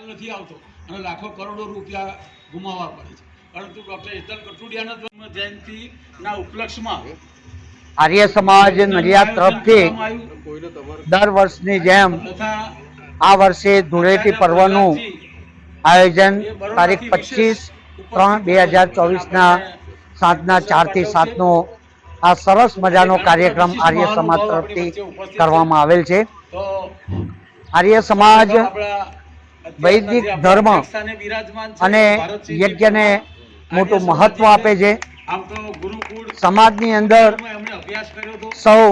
નથી આવતો અને લાખો કરોડો રૂપિયા ગુમાવવા પડે છે. પરંતુ ડૉક્ટર હેતલ કટુડિયાના જન્મ જયંતિના ઉપલક્ષમાં આર્ય સમાજ નડિયાદ તરફથી દર વર્ષની જેમ આ વર્ષે ધૂળેટી પર્વનું આયોજન તારીખ 25/3/2024 સાંજના 4 થી 7નો આ સરસ મજાનો કાર્યક્રમ આર્ય સમાજ તરફથી કરવામાં આવેલ છે. આર્ય સમાજ વૈદિક ધર્મ અને યજ્ઞને મોટું મહત્વ આપે છે. સમાજની અંદર સૌ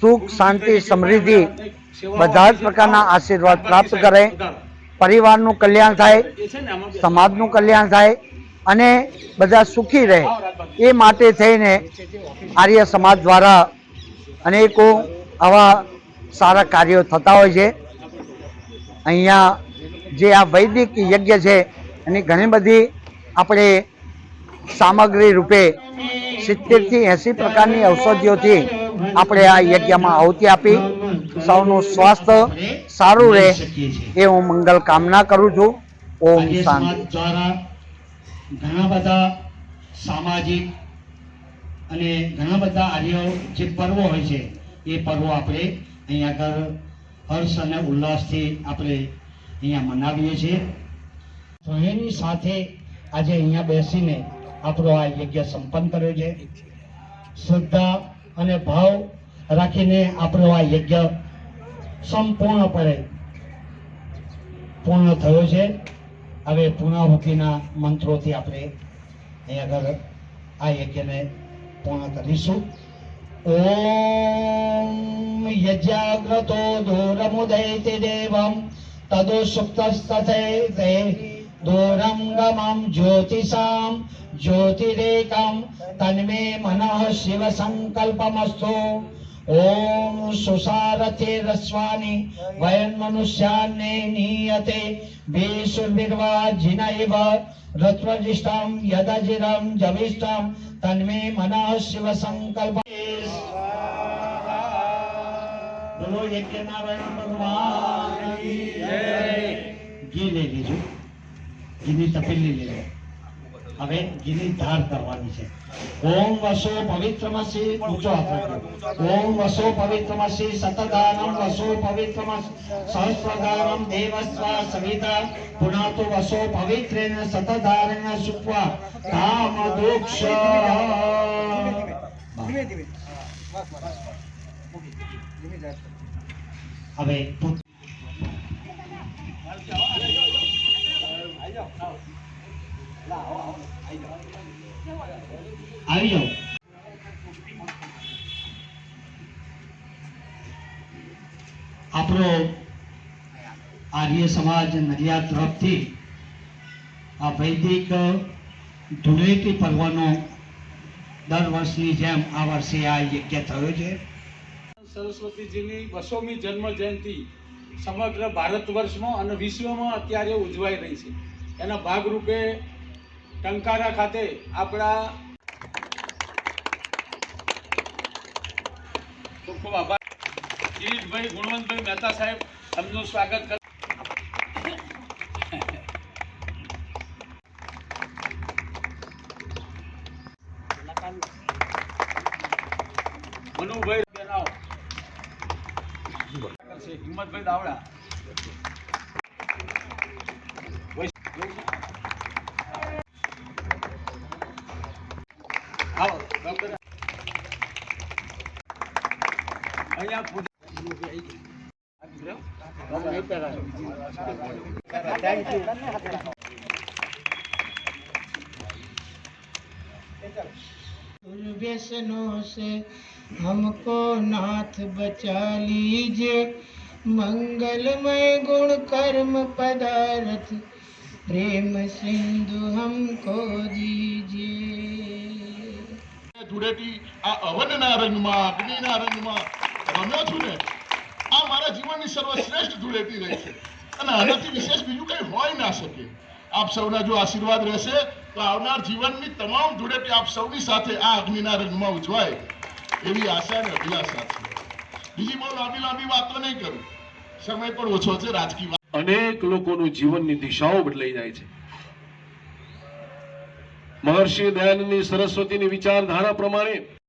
સુખ શાંતિ સમૃદ્ધિ બધા જ પ્રકારના આશીર્વાદ પ્રાપ્ત કરે, પરિવારનું કલ્યાણ થાય, સમાજનું કલ્યાણ થાય અને બધા સુખી રહે એ માટે થઈને આર્ય સમાજ દ્વારા અનેકો આવા સારા કાર્યો થતા હોય છે. અહીંયા જે આ વૈદિક યજ્ઞ છે એની ઘણી બધી આપણે સામગ્રી રૂપે 70 થી 80 પ્રકારની ઔષધિઓથી આપણે આ યજ્ઞમાં આહુતિ આપી સૌનું સ્વાસ્થ્ય સારું રહે એ હું મંગલ કામના કરું છું. ઓમ શાંતિ. ઘણા બધા સામાજિક અને ઘણા બધા આર્ય જે પર્વો હોય છે એ પર્વો આપણે અહીંયા આગળ હર્ષ અને ઉલ્લાસથી આપણે અહીંયા મનાવીએ છીએ. તો એની સાથે આજે અહીંયા બેસીને આપણો આ યજ્ઞ સંપન્ન કર્યો છે. શ્રદ્ધા અને ભાવ રાખીને આપણો આ યજ્ઞ સંપૂર્ણપણે પૂર્ણ થયો છે. હવે પૂર્ણાહુતિના મંત્રોથી આપણે અહીંયા આગળ આ યજ્ઞને પૂર્ણ કરીશું. ઓમ યજ્ઞાગ્રતો દૂરમુદયતિ દેવમ તદો સુપ્તસ્તથે દૂરમ ગમમ જ્યોતિષામ જ્યોતિરેકમ તન્મે મનઃ શિવ સંકલ્પમસ્તુ. ઓમ સુસારથે રસ્વાની વયન મનુષ્યાને નીયતે બેસુર્વિર્વા જીનૈવ રત્વજિષ્ટમ યદજિરમ જવિષ્ટમ તન્મે મનઃ શિવ સંકલ્પ. બોલો યજ્ઞનારાયણ ભગવાન કી જય. ઘી લઈ લીધું, ઘીની તપેલી લઈ લો. હવે ઘીની ધાર કરવાની છે. ઓમ વસો પવિત્રમસી ઊંચો હાથ રાખો. ઓમ વસો પવિત્રમસી સતદાનમ વસો પવિત્રમસી સહસ્રદાનમ દેવસ્વા સવિતા પુનાતો વસો પવિત્રેણ સતદારેણ સુત્વા કામ દોક્ષ. હવે આવી જાઓ. આપણો આર્ય સમાજ નડિયાદ તરફથી આ વૈદિક ધૂળેટી પર્વનો દર વર્ષની જેમ આ વર્ષે આ યજ્ઞ થયો છે. સરસ્વતીજીની 200મી જન્મ જયંતિ સમગ્ર ભારત વર્ષમાં અને વિશ્વમાં અત્યારે ઉજવાઈ રહી છે. એના ભાગરૂપે ટંકારા ખાતે આપણા ખૂબ ખૂબ આભાર કિરીટભાઈ ગુણવંતભાઈ મહેતા સાહેબ, એમનું સ્વાગત કર. મનુભાઈ બેનાવ હિંમતભાઈ દાવડા આવો ડોક્ટર અહીંયા व्यसनों से हमको नाथ बचा लीजिए, मंगलमय गुण कर्म पदार्थ प्रेम सिंधु हमको दीजिए. ધૂળેટી આ અવનના રંગમાં અગ્નિના રંગમાં રમ્યો છું ને, આ મારા જીવનની સર્વશ્રેષ્ઠ ધૂળેટી રહી છે અને આનાથી વિશેષ બીજું કંઈ હોય ના શકે. આપ સૌના જો આશીર્વાદ રહેશે તો આવનાર જીવનની તમામ ધૂળેટી આપ સૌની સાથે આ અગ્નિના રંગમાં ઉજવાય એવી આશા અને અભિલાષા છે. બીજી બહુ લાંબી વાતો નહીં કરું, સમય પણ ઓછો છે રાજકીય. અનેક લોકોનું જીવનની દિશાઓ બદલાઈ જાય છે. મહર્ષિ દયાનંદની સરસ્વતીની વિચારધારા પ્રમાણે